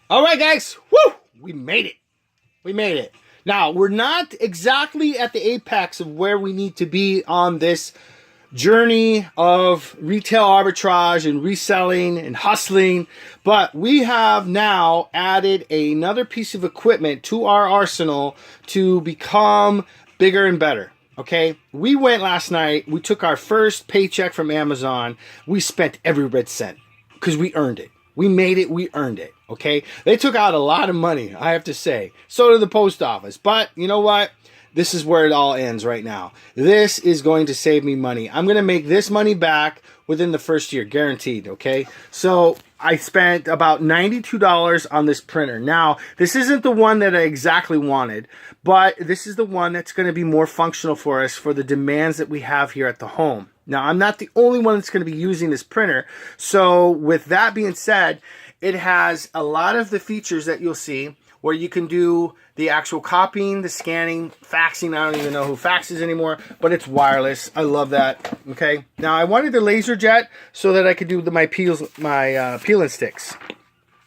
All right, guys. Woo! We made it. We made it. Now, we're not exactly at the apex of where we need to be on this journey of retail arbitrage and reselling and hustling, but we have now added another piece of equipment to our arsenal to become bigger and better. Okay, we went last night, we took our first paycheck from Amazon, we spent every red cent because we earned it. We made it, we earned it, okay? They took out a lot of money, I have to say. So did the post office. But you know what? This is where it all ends right now. This is going to save me money. I'm going to make this money back within the first year, guaranteed, okay? So I spent about $92 on this printer. Now, this isn't the one that I exactly wanted, but this is the one that's going to be more functional for us for the demands that we have here at the home. Now, I'm not the only one that's going to be using this printer. So with that being said, it has a lot of the features that you'll see where you can do the actual copying, the scanning, faxing. I don't even know who faxes anymore, but it's wireless. I love that. Okay. Now I wanted the LaserJet so that I could do my peel and sticks.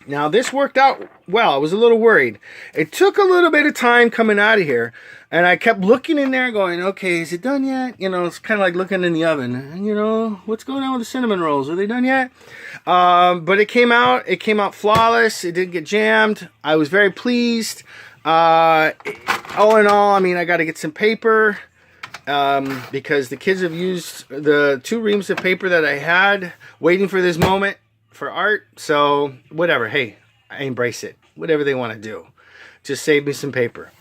Now this worked out well. I was a little worried. It took a little bit of time coming out of here, and I kept looking in there going, okay, is it done yet? You know, it's kind of like looking in the oven. You know, what's going on with the cinnamon rolls? Are they done yet? But it came out flawless. It didn't get jammed. I was very pleased. All in all, I mean, I got to get some paper, because the kids have used the 2 reams of paper that I had waiting for this moment for art. So whatever. Hey, I embrace it. Whatever they want to do. Just save me some paper.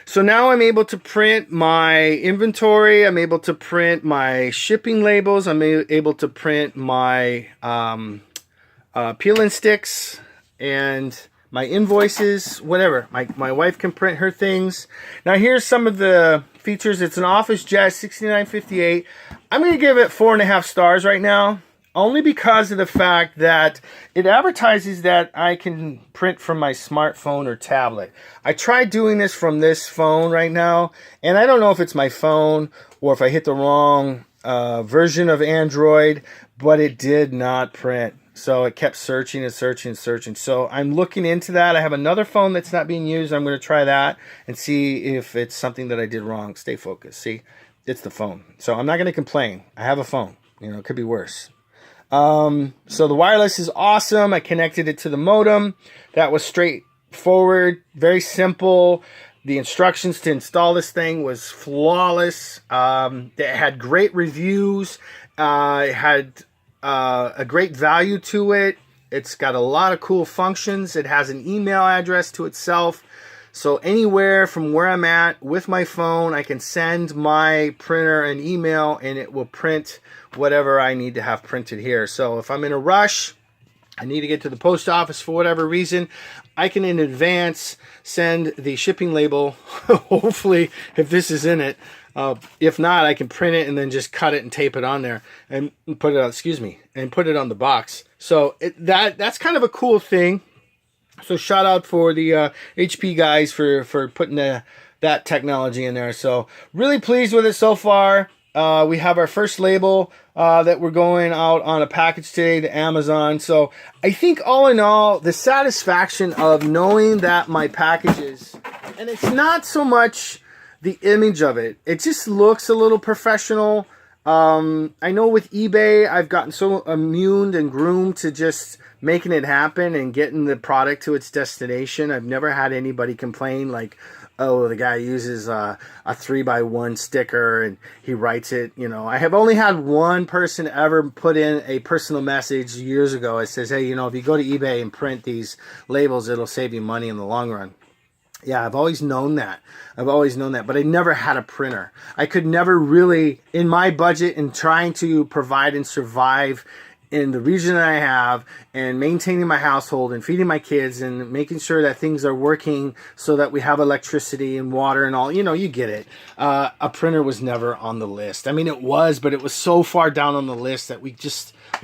So now I'm able to print my inventory. I'm able to print my shipping labels. I'm able to print my peel and sticks and my invoices, whatever. My wife can print her things. Now here's some of the features. It's an Officejet 6958. I'm going to give it 4.5 stars right now, only because of the fact that it advertises that I can print from my smartphone or tablet. I tried doing this from this phone right now, and I don't know if it's my phone or if I hit the wrong version of Android, but it did not print. So it kept searching and searching and searching. So I'm looking into that. I have another phone that's not being used. I'm going to try that and see if it's something that I did wrong. Stay focused. See, it's the phone. So I'm not going to complain. I have a phone. You know, it could be worse. So the wireless is awesome. I connected it to the modem. That was straightforward, very simple. The instructions to install this thing was flawless. It had great reviews. It had a great value to it. It's got a lot of cool functions. It has an email address to itself. So anywhere from where I'm at with my phone, I can send my printer an email and it will print whatever I need to have printed here. So if I'm in a rush, I need to get to the post office for whatever reason, I can in advance send the shipping label, hopefully if this is in it. If not, I can print it and then just cut it and tape it on there and put it on, and put it on the box. So that's kind of a cool thing. So shout out for the HP guys for putting that technology in there. So really pleased with it so far. We have our first label that we're going out on a package today to Amazon. So I think all in all, the satisfaction of knowing that my packages, and it's not so much the image of it, it just looks a little professional. I know with eBay, I've gotten so immune and groomed to just making it happen and getting the product to its destination. I've never had anybody complain like, oh, the guy uses a 3x1 sticker and he writes it. You know, I have only had one person ever put in a personal message years ago. It says, hey, you know, if you go to eBay and print these labels, it'll save you money in the long run. Yeah, I've always known that. But I never had a printer. I could never really, in my budget and trying to provide and survive in the region that I have and maintaining my household and feeding my kids and making sure that things are working so that we have electricity and water and all, you know, you get it. A printer was never on the list. I mean, it was, but it was so far down on the list that we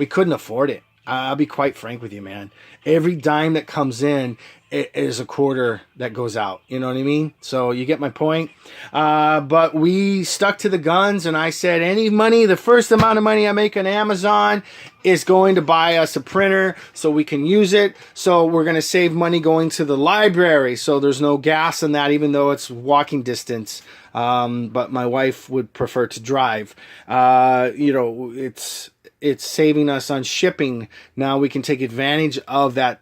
couldn't afford it. I'll be quite frank with you, man. Every dime that comes in, it is a quarter that goes out. You know what I mean? So you get my point. But we stuck to the guns, and I said, any money, the first amount of money I make on Amazon is going to buy us a printer so we can use it. So we're going to save money going to the library. So there's no gas in that, even though it's walking distance. But my wife would prefer to drive. It's saving us on shipping. Now we can take advantage of that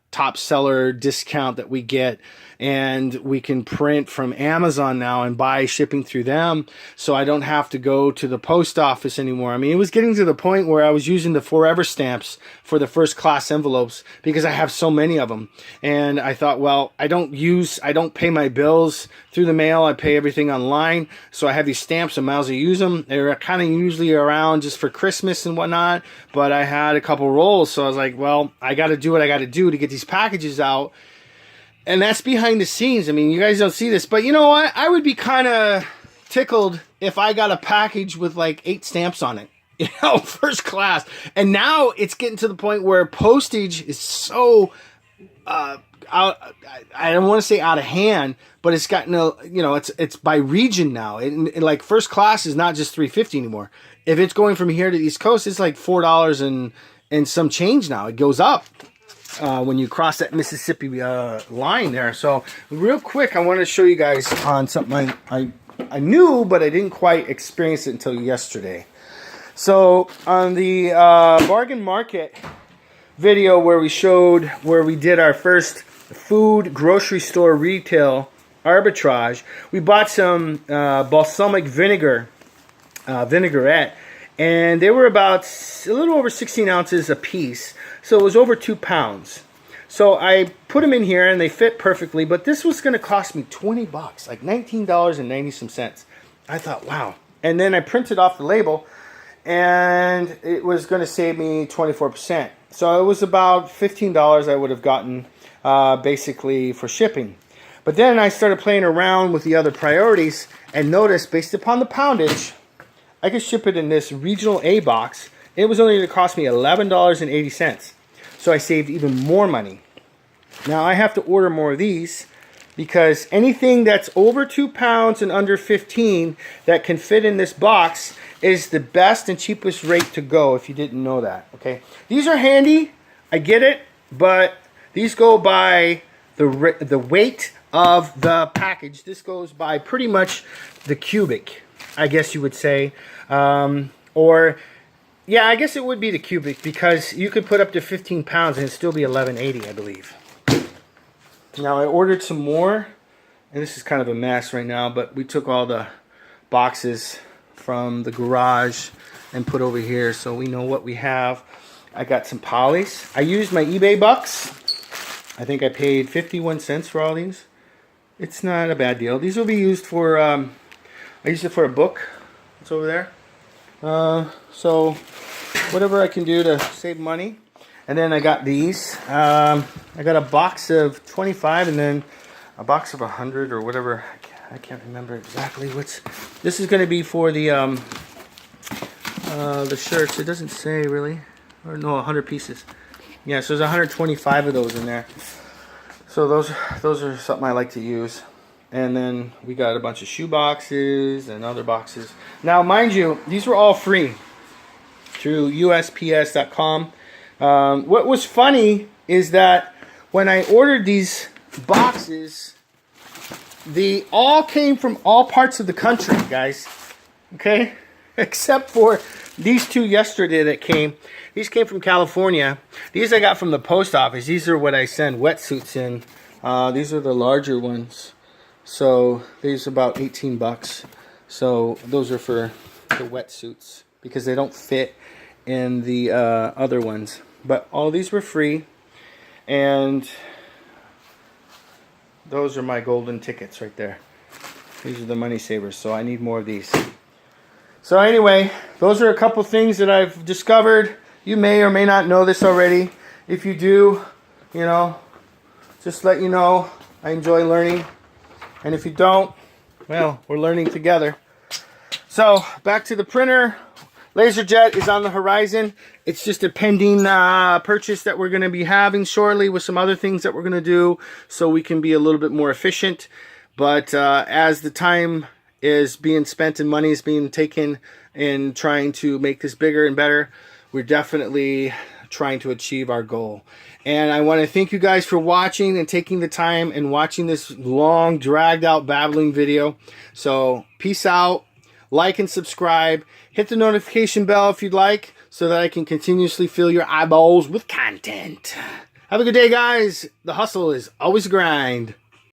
top seller discount that we get, and we can print from Amazon now and buy shipping through them, so I don't have to go to the post office anymore. I mean, it was getting to the point where I was using the forever stamps for the first class envelopes because I have so many of them, and I thought, well, I don't pay my bills through the mail. I pay everything online, so I have these stamps and miles to use them. They're kind of usually around just for Christmas and whatnot, but I had a couple rolls, so I was like, well, I got to do what I got to do to get these packages out. And that's behind the scenes. I mean, you guys don't see this, but you know what? I would be kind of tickled if I got a package with like 8 stamps on it, first class. And now it's getting to the point where postage is so out. I don't want to say out of hand, but it's gotten it's by region now. And like first class is not just $3.50 anymore. If it's going from here to the East Coast, it's like $4 and some change now. It goes up. When you cross that Mississippi line there. So real quick, I want to show you guys on something I knew, but I didn't quite experience it until yesterday. So on the bargain market video where we did our first food grocery store retail arbitrage, we bought some balsamic vinaigrette, and they were about a little over 16 ounces a piece. So it was over 2 pounds. So I put them in here and they fit perfectly, but this was going to cost me $20, like $19.90 some cents. I thought, wow. And then I printed off the label and it was going to save me 24%. So it was about $15 I would have gotten basically for shipping. But then I started playing around with the other priorities and noticed, based upon the poundage, I could ship it in this regional A box. It was only going to cost me $11.80. So I saved even more money. Now I have to order more of these because anything that's over 2 pounds and under 15 that can fit in this box is the best and cheapest rate to go, if you didn't know that. Okay, these are handy. I get it, but these go by the weight of the package. This goes by pretty much the cubic, I guess you would say, yeah, I guess it would be the cubic, because you could put up to 15 pounds and it'd still be $11.80, I believe. Now I ordered some more, and this is kind of a mess right now, but we took all the boxes from the garage and put over here so we know what we have. I got some polys. I used my eBay bucks. I think I paid 51 cents for all these. It's not a bad deal. These will be used for, I used it for a book. It's over there. So whatever I can do to save money. And then I got these. I got a box of 25 and then a box of 100 or whatever. I can't remember exactly what's. This is going to be for the shirts. It doesn't say really. Or no, 100 pieces. Yeah, so there's 125 of those in there. So those are something I like to use. And then we got a bunch of shoe boxes and other boxes. Now, mind you, these were all free through USPS.com. What was funny is that when I ordered these boxes, they all came from all parts of the country, guys. Okay? Except for these two yesterday that came. These came from California. These I got from the post office. These are what I send wetsuits in. These are the larger ones. So these are about 18 bucks. So those are for the wetsuits because they don't fit in the other ones. But all these were free, and those are my golden tickets right there. These are the money savers, so I need more of these. So anyway, those are a couple things that I've discovered. You may or may not know this already. If you do, you know, just let you know. I enjoy learning. And if you don't, well, we're learning together. So back to the printer. LaserJet is on the horizon. It's just a pending purchase that we're going to be having shortly with some other things that we're going to do so we can be a little bit more efficient. But as the time is being spent and money is being taken in trying to make this bigger and better, we're definitely trying to achieve our goal. And I want to thank you guys for watching and taking the time and watching this long, dragged out, babbling video. So peace out. Like and subscribe. Hit the notification bell if you'd like so that I can continuously fill your eyeballs with content. Have a good day, guys. The hustle is always a grind.